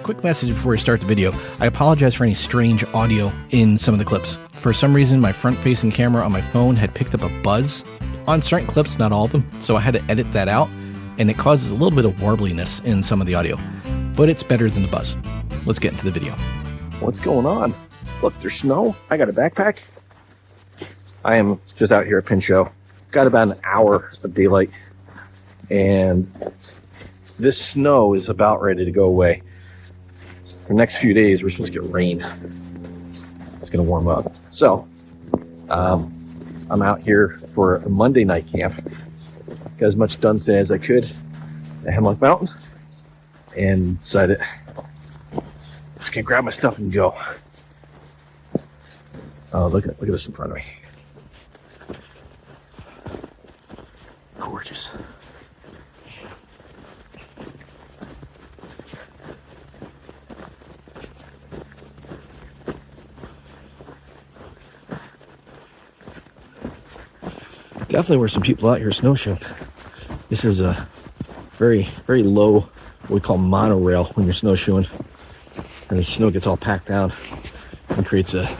Quick message before we start the video. I apologize for any strange audio in some of the clips. For some reason, my front-facing camera on my phone had picked up a buzz on certain clips, not all of them, so I had to edit that out, and it causes a little bit of warbliness in some of the audio. But it's better than the buzz. Let's get into the video. What's going on? Look, there's snow. I got a backpack. I am just out here at Pinchot. Got about an hour of daylight, and this snow is about ready to go away. For the next few days, we're supposed to get rain. It's going to warm up. So, I'm out here for a Monday night camp. Got as much done today as I could at Hammock Mountain, and decided just gonna grab my stuff and go. Oh, look at this in front of me. Gorgeous. Definitely were some people out here snowshoeing. This is a very, very low, what we call monorail when you're snowshoeing. And the snow gets all packed down and creates a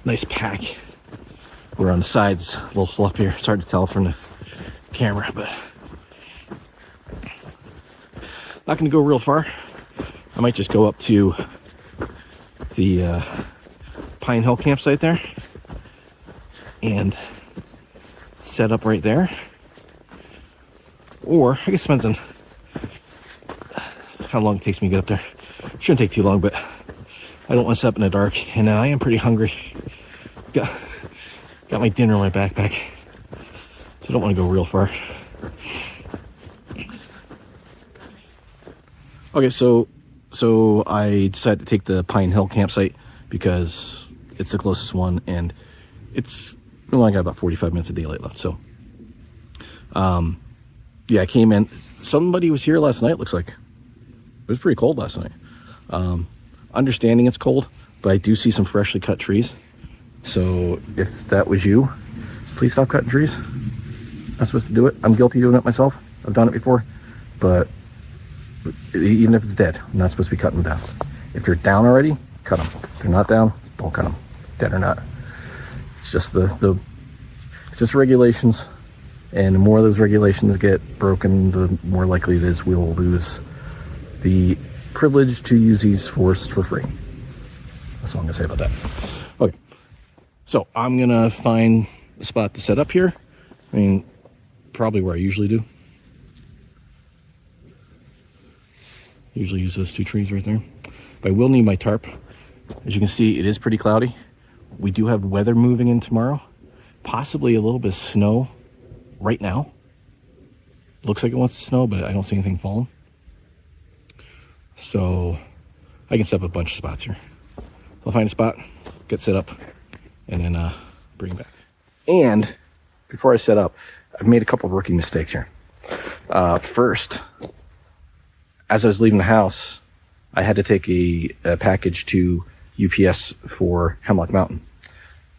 nice pack. Where on the sides, a little fluffier. It's hard to tell from the camera, but not going to go real far. I might just go up to the Pine Hill campsite there and set up right there. Or I guess it depends on how long it takes me to get up there. Shouldn't take too long, but I don't want to set up in the dark, and I am pretty hungry. Got my dinner in my backpack, so I don't want to go real far. Okay, so I decided to take the Pine Hill campsite because it's the closest one, and it's only got about 45 minutes of daylight left. So, yeah, I came in. Somebody was here last night. Looks like it was pretty cold last night. Understanding it's cold, but I do see some freshly cut trees. So if that was you, please stop cutting trees. Not supposed to do it. I'm guilty of doing it myself. I've done it before, but even if it's dead, I'm not supposed to be cutting them down. If they're down already, cut them. If they're not down, don't cut them, dead or not. It's just it's just regulations, and the more those regulations get broken, the more likely it is we'll lose the privilege to use these forests for free. That's all I'm gonna say about that. Okay, so I'm gonna find a spot to set up here. I mean, probably where I usually do. Usually use those two trees right there. But I will need my tarp. As you can see, it is pretty cloudy. We do have weather moving in tomorrow. Possibly a little bit of snow right now. Looks like it wants to snow, but I don't see anything falling. So I can set up a bunch of spots here. So I'll find a spot, get set up, and then bring it back. And before I set up, I've made a couple of rookie mistakes here. First, as I was leaving the house, I had to take a package to UPS for Hemlock Mountain.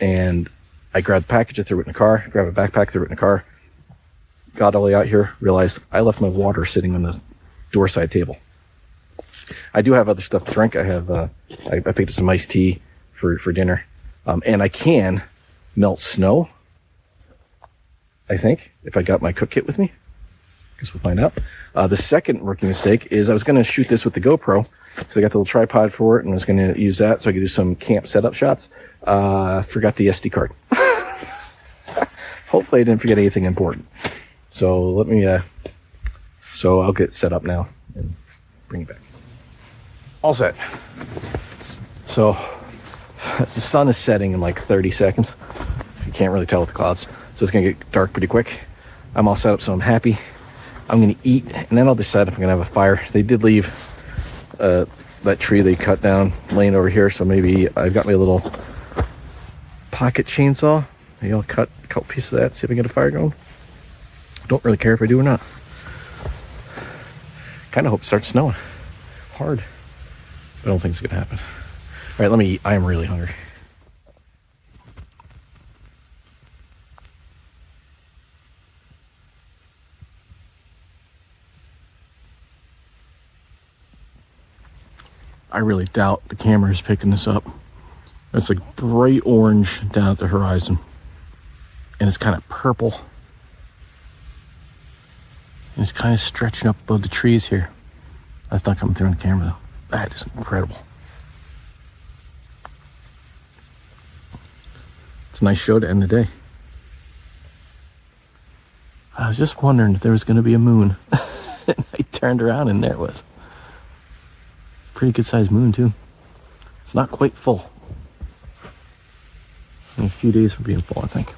And I grabbed the package, I threw it in the car, grabbed a backpack, threw it in the car, got all the way out here, realized I left my water sitting on the door side table. I do have other stuff to drink. I have I picked up some iced tea for dinner, and I can melt snow, I think, if I got my cook kit with me. Guess we'll find out. The second rookie mistake is I was going to shoot this with the GoPro, because I got the little tripod for it, and I was going to use that so I could do some camp setup shots. Forgot the SD card. Hopefully I didn't forget anything important. So let me, so I'll get set up now and bring it back. All set. So the sun is setting in like 30 seconds. You can't really tell with the clouds. So it's going to get dark pretty quick. I'm all set up, so I'm happy. I'm going to eat, and then I'll decide if I'm going to have a fire. They did leave that tree they cut down laying over here, so maybe I've got my little pocket chainsaw. Maybe I'll cut a couple pieces of that, see if I can get a fire going. Don't really care if I do or not. Kind of hope it starts snowing hard. I don't think it's going to happen. All right, let me eat. I am really hungry. I really doubt the camera is picking this up. It's like bright orange down at the horizon. And it's kind of purple. And it's kind of stretching up above the trees here. That's not coming through on the camera though. That is incredible. It's a nice show to end the day. I was just wondering if there was going to be a moon. And I turned around and there it was. Pretty good sized moon too. It's not quite full. In a few days from being full, I think.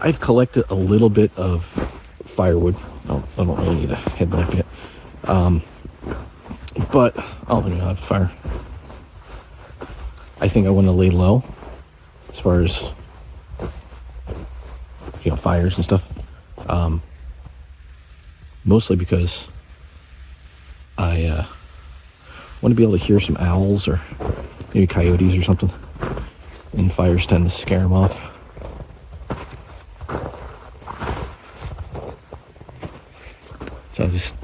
I've collected a little bit of firewood. I don't really need a headlamp yet. But I'll have fire. I think I want to lay low as far as fires and stuff. Mostly because I want to be able to hear some owls or maybe coyotes or something. And fires tend to scare them off. So I was just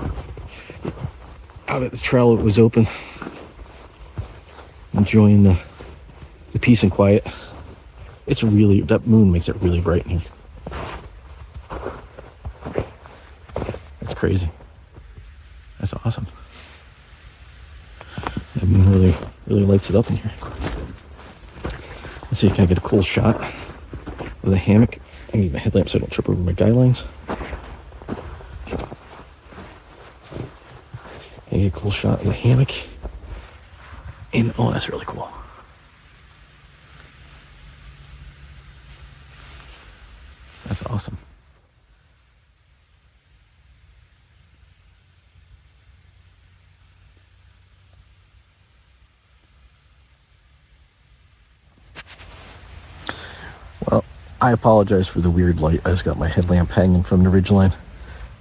out at the trail. It was open, enjoying the peace and quiet. It's really, that moon makes it really bright in here. That's crazy. That's awesome. That moon really lights it up in here. Let's see, can I get a cool shot of the hammock? I need my headlamp so I don't trip over my guy lines. Can I get a cool shot of the hammock? And oh, that's really cool. That's awesome. Well, I apologize for the weird light. I just got my headlamp hanging from the ridgeline,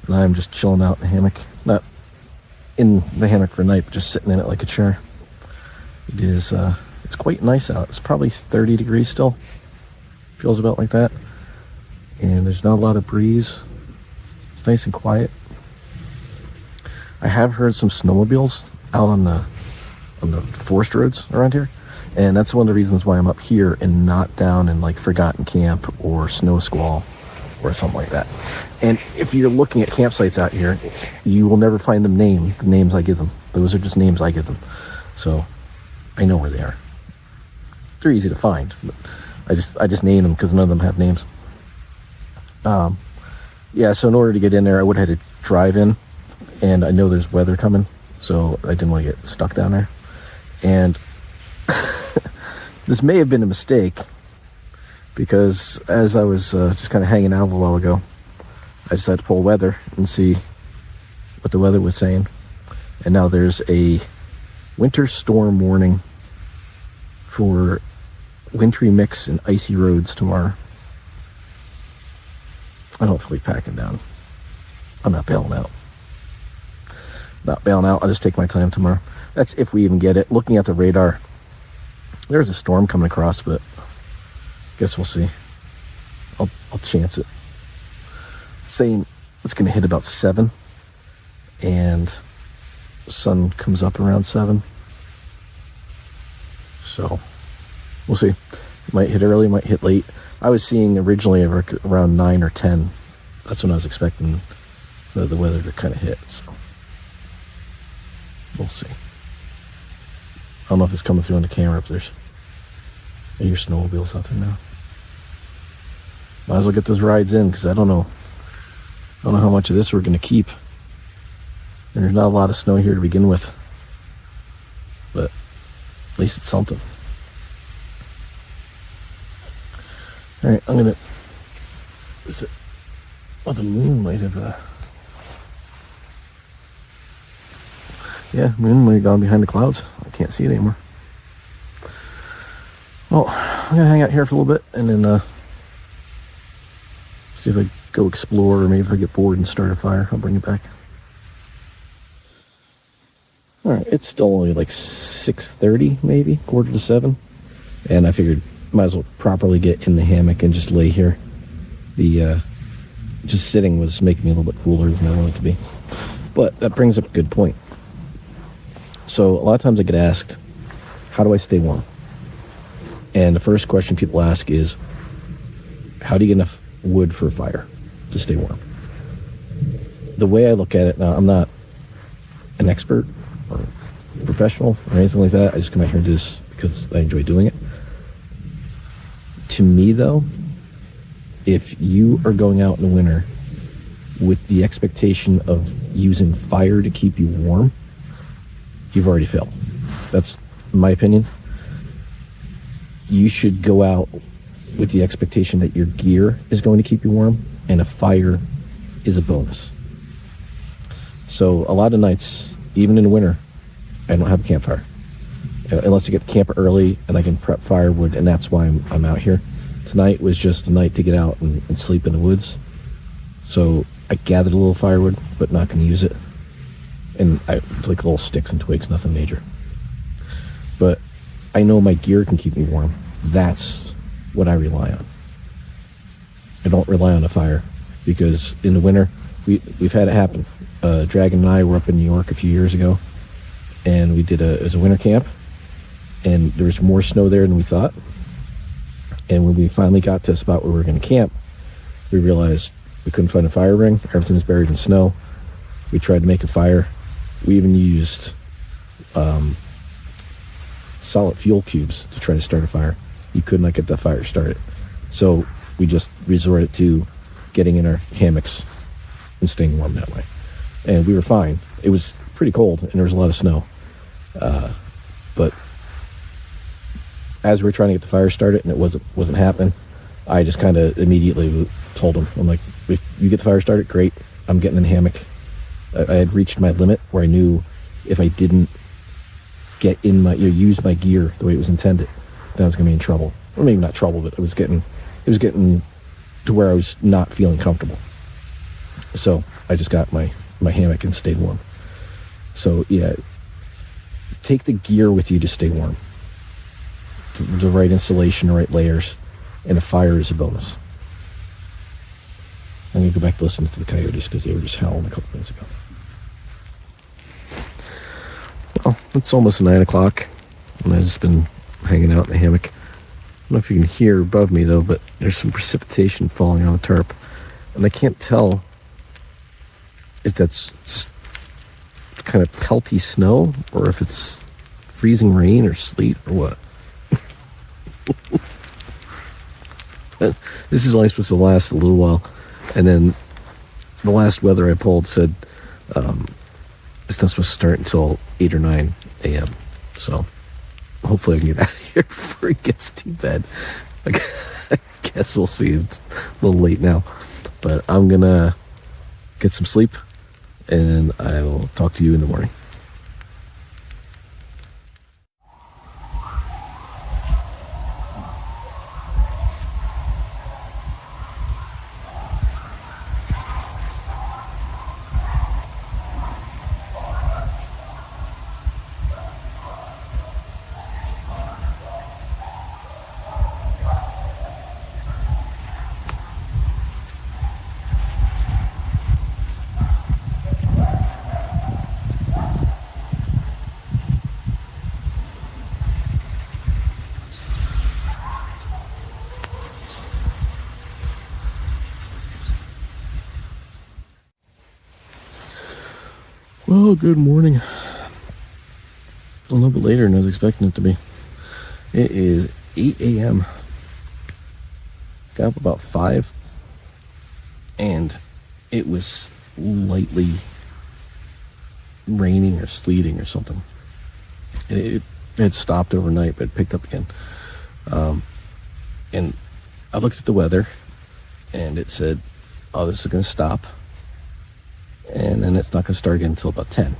and I'm just chilling out in the hammock. Not in the hammock for night, but just sitting in it like a chair. It is, it's quite nice out. It's probably 30 degrees still. Feels about like that. And there's not a lot of breeze. It's nice and quiet. I have heard some snowmobiles out on the forest roads around here. And that's one of the reasons why I'm up here and not down in like Forgotten Camp or Snow Squall or something like that. And if you're looking at campsites out here, you will never find them named the names I give them. Those are just names I give them. So I know where they are. They're easy to find, but I just name them because none of them have names. Yeah, so in order to get in there, I would have had to drive in, and I know there's weather coming, so I didn't want to get stuck down there. And this may have been a mistake, because as I was just kind of hanging out a while ago, I decided to pull weather and see what the weather was saying. And now there's a winter storm warning for wintry mix and icy roads tomorrow. I don't feel like packing down. I'm not bailing out. I'll just take my time tomorrow. That's if we even get it. Looking at the radar, there's a storm coming across, but guess we'll see. I'll chance it. Saying it's going to hit about 7, and the sun comes up around 7. So we'll see. Might hit early, might hit late. I was seeing originally around 9 or 10. That's when I was expecting the weather to kind of hit. So we'll see. I don't know if it's coming through on the camera up there. I hear snowmobiles out there now. Might as well get those rides in, because I don't know how much of this we're going to keep. And there's not a lot of snow here to begin with, but at least it's something. All right, I'm gonna. The moon might have. Moon might have gone behind the clouds. I can't see it anymore. Well, I'm gonna hang out here for a little bit and then see if I go explore, or maybe if I get bored and start a fire, I'll bring it back. All right, it's still only like 6:30, maybe 6:45, and I figured might as well properly get in the hammock and just lay here. The just sitting was making me a little bit cooler than I wanted it to be. But that brings up a good point. So a lot of times I get asked, how do I stay warm? And the first question people ask is, how do you get enough wood for a fire to stay warm? The way I look at it now, I'm not an expert or professional or anything like that. I just come out here and do this because I enjoy doing it. To me, though, if you are going out in the winter with the expectation of using fire to keep you warm, you've already failed. That's my opinion. You should go out with the expectation that your gear is going to keep you warm and a fire is a bonus. So a lot of nights, even in the winter, I don't have a campfire. Unless I get to camp early and I can prep firewood, and that's why I'm out here. Tonight was just a night to get out and sleep in the woods. So I gathered a little firewood, but not going to use it. And it's like little sticks and twigs, nothing major. But I know my gear can keep me warm. That's what I rely on. I don't rely on a fire because in the winter, we've had it happen. Dragon and I were up in New York a few years ago, and we did it was a winter camp, and there was more snow there than we thought. And when we finally got to a spot where we were going to camp, we realized we couldn't find a fire ring. Everything was buried in snow. We tried to make a fire. We even used solid fuel cubes to try to start a fire. You could not get that fire started. So we just resorted to getting in our hammocks and staying warm that way. And we were fine. It was pretty cold and there was a lot of snow. But as we were trying to get the fire started and it wasn't happening, I just kind of immediately told him, I'm like, if you get the fire started, great. I'm getting in a hammock. I had reached my limit where I knew if I didn't get in my, use my gear the way it was intended, then I was going to be in trouble. Or maybe not trouble, but it was getting to where I was not feeling comfortable. So I just got my hammock and stayed warm. So yeah, take the gear with you to stay warm. The right insulation, the right layers, and a fire is a bonus. I'm going to go back to listen to the coyotes because they were just howling a couple minutes ago. Well, it's almost 9 o'clock, and I've just been hanging out in the hammock. I don't know if you can hear above me, though, but there's some precipitation falling on the tarp, and I can't tell if that's just kind of pelty snow or if it's freezing rain or sleet or what. This is only supposed to last a little while, and then the last weather I pulled said it's not supposed to start until 8 or 9 a.m. So hopefully I can get out of here before it gets too bad. I guess we'll see. It's a little late now, but I'm gonna get some sleep, and I will talk to you in the morning. Well, good morning. A little bit later than I was expecting it to be. It is 8 a.m. Got up about 5, and it was lightly raining or sleeting or something. And it had stopped overnight, but it picked up again. And I looked at the weather, and it said, oh, this is going to stop. And then it's not going to start again until about 10.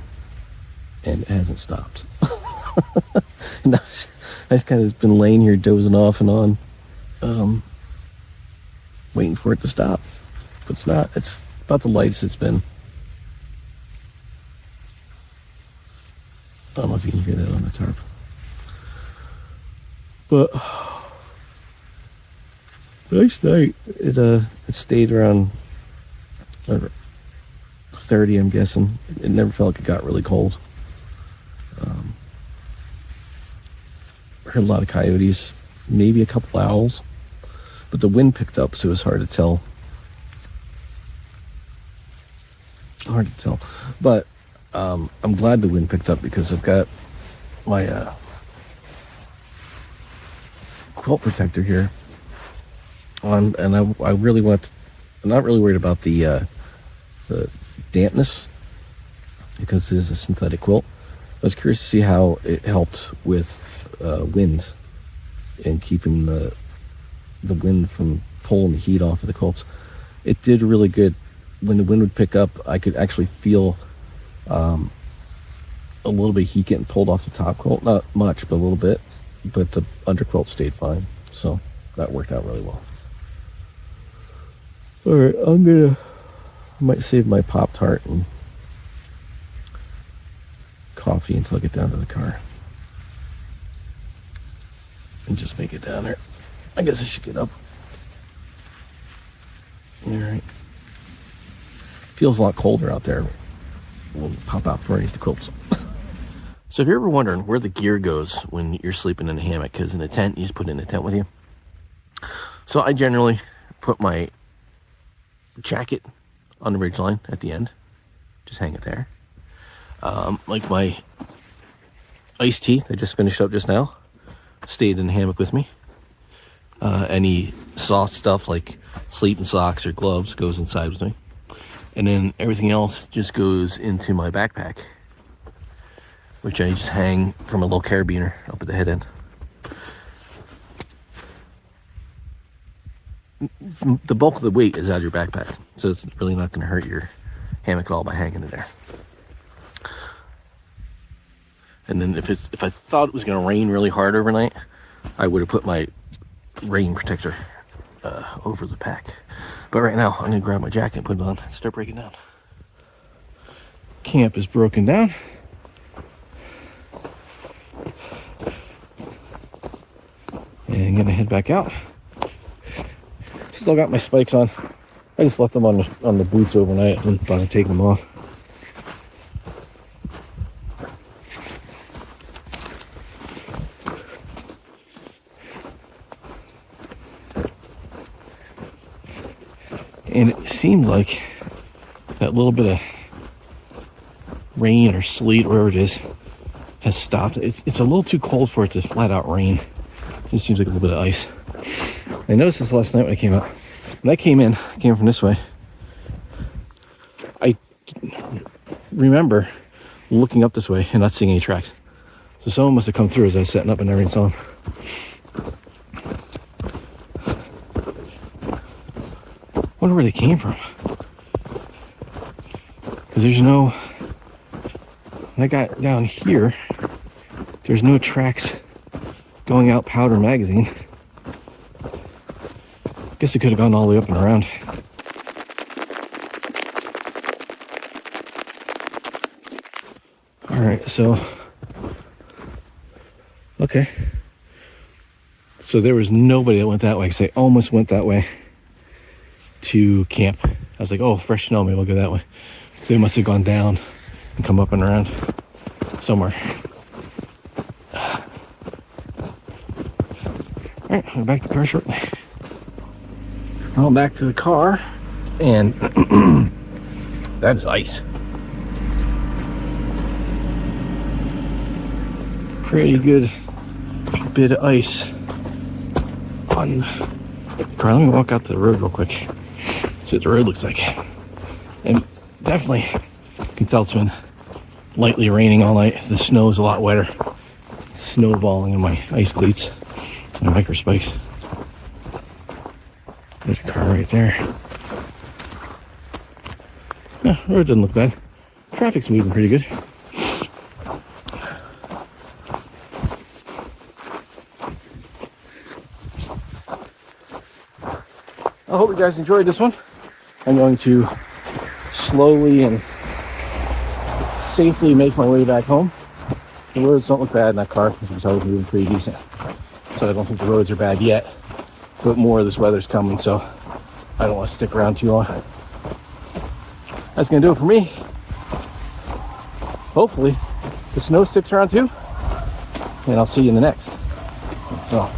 And it hasn't stopped. And I've just kind of been laying here dozing off and on, waiting for it to stop. But it's not. It's about the lightest it's been. I don't know if you can hear that on the tarp. But nice night. It stayed around 30, I'm guessing. It never felt like it got really cold. Heard a lot of coyotes, maybe a couple owls, but the wind picked up, so it was hard to tell. But I'm glad the wind picked up because I've got my quilt protector here on, and I really want. I'm not really worried about the dampness because it is a synthetic quilt. I was curious to see how it helped with wind and keeping the wind from pulling the heat off of the quilts. It did really good. When the wind would pick up, I could actually feel a little bit of heat getting pulled off the top quilt. Not much, but a little bit. But the under quilt stayed fine. So that worked out really well. Alright, I might save my Pop-Tart and coffee until I get down to the car. And just make it down there. I guess I should get up. Alright. Feels a lot colder out there. We'll pop out for the quilts. So if you're ever wondering where the gear goes when you're sleeping in a hammock, because in a tent, you just put it in a tent with you. So I generally put my jacket on the ridge line at the end. Just hang it there. Like my iced tea I just finished up just now stayed in the hammock with me. Any soft stuff like sleeping socks or gloves goes inside with me. And then everything else just goes into my backpack, which I just hang from a little carabiner up at the head end. The bulk of the weight is out of your backpack, so it's really not going to hurt your hammock at all by hanging it there. And then if I thought it was going to rain really hard overnight, I would have put my rain protector over the pack. But right now, I'm going to grab my jacket and put it on and start breaking down. Camp is broken down. And I'm going to head back out. Still got my spikes on. I just left them on the boots overnight. I didn't bother taking them off. And it seemed like that little bit of rain or sleet, whatever it is, has stopped. It's a little too cold for it to flat out rain. It just seems like a little bit of ice. I noticed this last night when I came out. When I came from this way, I remember looking up this way and not seeing any tracks. So someone must have come through as I was setting up and never saw them. I wonder where they came from. Because there's no... When I got down here, there's no tracks going out Powder Magazine. Guess it could have gone all the way up and around. Alright, so... Okay. So there was nobody that went that way, because I almost went that way to camp. I was like, oh, fresh snow, maybe we'll go that way. So they must have gone down and come up and around somewhere. Alright, I'll be back to the car shortly. Well, back to the car, and that's ice. Pretty good bit of ice on the car. Let me walk out to the road real quick. See what the road looks like. And definitely can tell it's been lightly raining all night. The snow is a lot wetter. It's snowballing in my ice cleats, my micro spikes. There's a car right there. Yeah, the road doesn't look bad. Traffic's moving pretty good. I hope you guys enjoyed this one. I'm going to slowly and safely make my way back home. The roads don't look bad in that car because it's always moving pretty decent. So I don't think the roads are bad yet. But more of this weather's coming, so I don't want to stick around too long. That's going to do it for me. Hopefully, the snow sticks around too, and I'll see you in the next. So